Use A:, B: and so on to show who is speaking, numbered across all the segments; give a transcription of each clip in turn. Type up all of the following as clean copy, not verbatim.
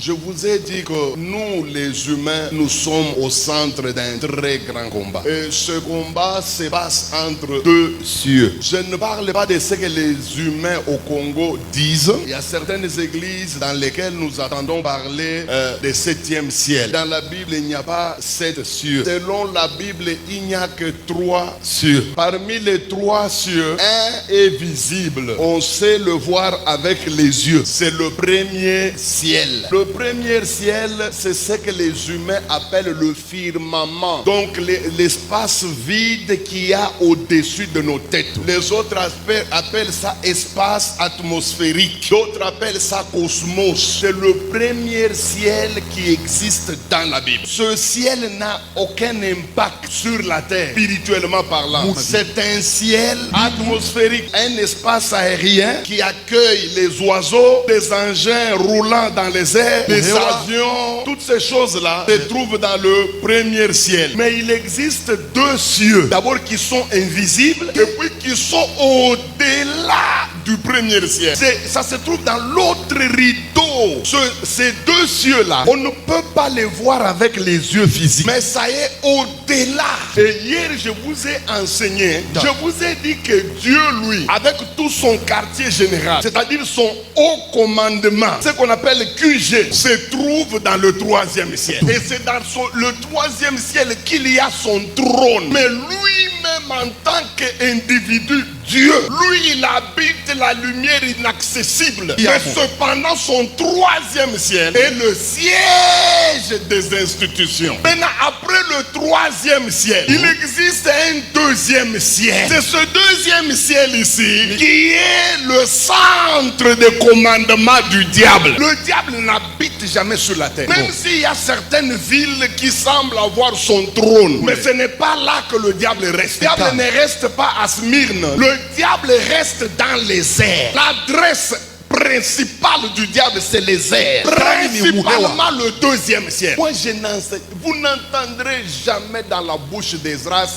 A: Je vous ai dit que nous, les humains, nous sommes au centre d'un très grand combat. Et ce combat se passe entre deux cieux. Je ne parle pas de ce que les humains au Congo disent. Il y a certaines églises dans lesquelles nous entendons parler de septième ciel. Dans la Bible, il n'y a pas 7 cieux. Selon la Bible, il n'y a que 3 cieux. Parmi les 3 cieux, un est visible. On sait le voir avec les yeux. C'est le premier ciel. Le premier ciel, c'est ce que les humains appellent le firmament. Donc l'espace vide qu'il y a au-dessus de nos têtes. Les autres appellent ça espace atmosphérique. D'autres appellent ça cosmos. C'est le premier ciel qui existe dans la Bible. Ce ciel n'a aucun impact sur la terre, spirituellement parlant. C'est un ciel atmosphérique, un espace aérien qui accueille les oiseaux, les engins roulants dans les airs, les avions, toutes ces choses-là se trouvent dans le premier ciel. Mais il existe 2 cieux. D'abord qui sont invisibles et puis qui sont au-delà du premier ciel. Ça se trouve dans l'autre rideau. Ces 2 cieux-là, on ne peut pas les voir avec les yeux physiques. Mais ça est au-delà. Et hier, je vous ai enseigné, je vous ai dit que Dieu, lui, avec tout son quartier général, c'est-à-dire son haut commandement, ce qu'on appelle QG, se trouve dans le 3e ciel. Et c'est dans le 3e ciel qu'il y a son trône. Mais lui-même en tant qu'individu, Dieu, lui, il habite la lumière inaccessible. Mais cependant, son 3e ciel est le siège des institutions. Maintenant, après le 3e ciel, il existe un 2e ciel. C'est ce 2e ciel ici qui est le centre de commandement du diable. Le diable n'habite jamais sur la terre. Même s'il y a certaines villes qui semblent avoir son trône. Mais ce n'est pas là que le diable reste. Le diable ne reste pas à Smyrne. Le diable reste dans les airs. L'adresse principale du diable, c'est les airs. Principalement le 2e ciel. Moi, vous n'entendrez jamais dans la bouche d'Esdras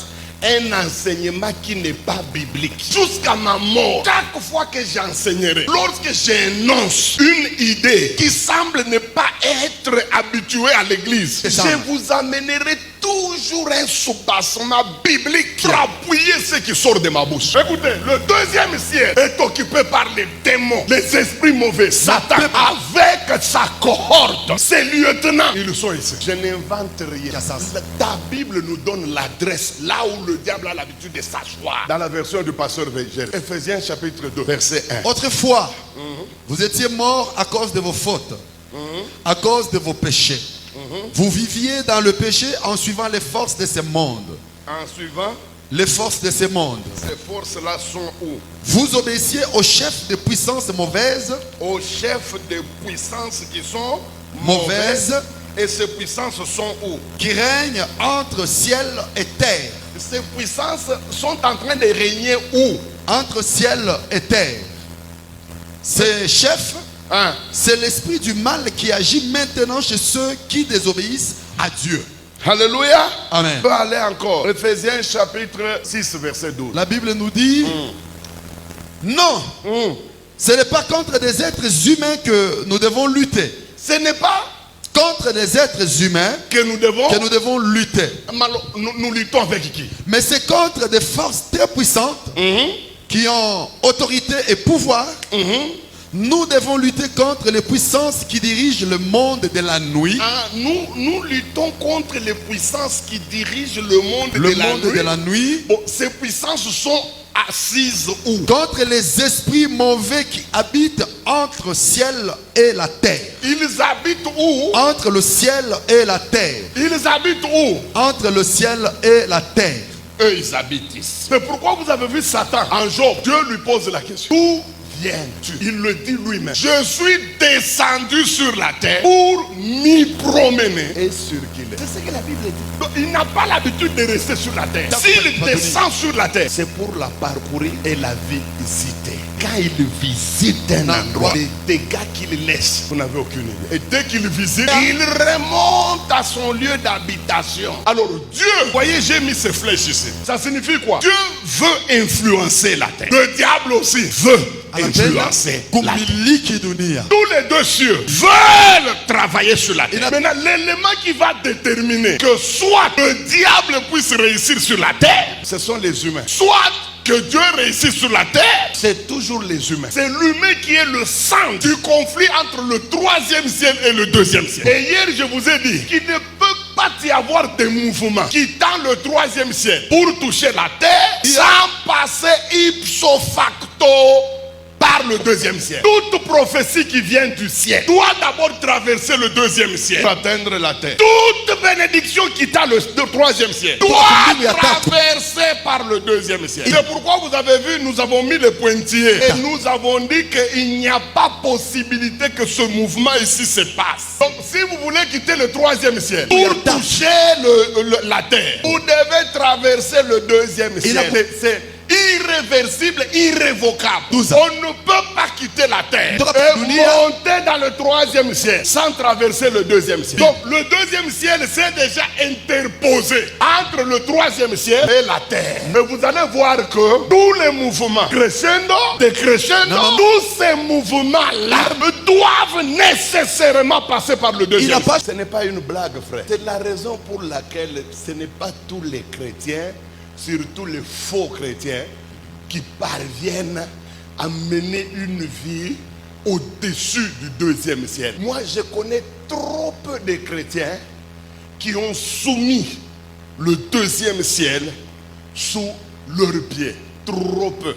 A: un enseignement qui n'est pas biblique. Jusqu'à ma mort, chaque fois que j'enseignerai, lorsque j'énonce une idée qui semble ne pas être habituée à l'église, je vous amènerai toujours un soubassement biblique pour appuyer ce qui sort de ma bouche. Écoutez, le 2e ciel est occupé par les démons, les esprits mauvais, Satan, avec sa cohorte, ses lieutenants. Ils sont ici. Je n'invente rien. Ta Bible nous donne l'adresse, là où le diable a l'habitude de s'asseoir. Dans la version du pasteur Végère, Ephésiens chapitre 2, verset 1.
B: Autrefois, vous étiez morts à cause de vos fautes, à cause de vos péchés. Vous viviez dans le péché en suivant les forces de ce monde.
A: En suivant
B: les forces de ce monde.
A: Ces forces-là sont où?
B: Vous obéissiez aux chefs de puissance mauvaises.
A: Aux chefs de puissance qui sont
B: mauvaises.
A: Et ces puissances sont où?
B: Qui règnent entre ciel et terre.
A: Ces puissances sont en train de régner où?
B: Entre ciel et terre. Ces chefs, c'est l'esprit du mal qui agit maintenant chez ceux qui désobéissent à Dieu.
A: Alléluia.
B: Amen.
A: On peut aller encore. Ephésiens chapitre 6 verset 12.
B: La Bible nous dit non, ce n'est pas contre des êtres humains que nous devons lutter.
A: Ce n'est pas
B: contre des êtres humains
A: que nous devons
B: lutter.
A: Nous luttons avec qui?
B: Mais c'est contre des forces très puissantes qui ont autorité et pouvoir. Nous devons lutter contre les puissances qui dirigent le monde de la nuit.
A: Nous luttons contre les puissances qui dirigent le monde
B: de la nuit.
A: Ces puissances sont assises où?
B: Contre les esprits mauvais qui habitent entre ciel et la terre.
A: Ils habitent où?
B: Entre le ciel et la terre.
A: Ils habitent où?
B: Entre le ciel et la terre.
A: Eux, ils habitent ici. Mais pourquoi vous avez vu Satan en Job? Dieu lui pose la question. Où viens-tu? Il le dit lui-même. Je suis descendu sur la terre pour m'y promener et circuler. C'est ce que la Bible dit. Donc, il n'a pas l'habitude de rester sur la terre. S'il descend sur la terre, c'est pour la parcourir et la visiter. Quand il visite un endroit, les dégâts qu'il laisse, vous n'avez aucune idée. Et dès qu'il visite, il remonte à son lieu d'habitation. Alors Dieu, voyez, j'ai mis ces flèches ici. Ça signifie quoi? Dieu veut influencer la terre. Le diable aussi veut influencer la terre.
B: kumiliki dunia.
A: Tous les deux cieux veulent travailler sur la terre. Maintenant, l'élément qui va déterminer que soit le diable puisse réussir sur la terre, ce sont les humains. Soit que Dieu réussisse sur la terre, c'est toujours les humains. C'est l'humain qui est le centre du conflit entre le troisième ciel et le deuxième ciel. Et hier, je vous ai dit qu'il ne peut pas y avoir des mouvements quittant le troisième ciel pour toucher la terre sans passer ipso facto par le deuxième ciel. Toute prophétie qui vient du ciel doit d'abord traverser le deuxième ciel pour atteindre la terre. Toute bénédiction quittant le troisième ciel doit traverser par le deuxième ciel. C'est pourquoi vous avez vu, nous avons mis les pointillés et nous avons dit qu'il n'y a pas possibilité que ce mouvement ici se passe. Donc si vous voulez quitter le troisième ciel pour toucher la terre, vous devez traverser le deuxième ciel. C'est irréversible, irrévocable. On ne peut pas quitter la terre et monter dans le troisième ciel sans traverser le deuxième ciel. Donc le deuxième ciel s'est déjà interposé entre le troisième ciel et la terre. Mais vous allez voir que tous les mouvements crescendo, décrescendo, tous ces mouvements-là doivent nécessairement passer par le deuxième ciel. Ce n'est pas une blague, frère. C'est la raison pour laquelle ce n'est pas tous les chrétiens, surtout les faux chrétiens, qui parviennent à mener une vie au-dessus du deuxième ciel. Moi, je connais trop peu de chrétiens qui ont soumis le deuxième ciel sous leurs pieds. Trop peu.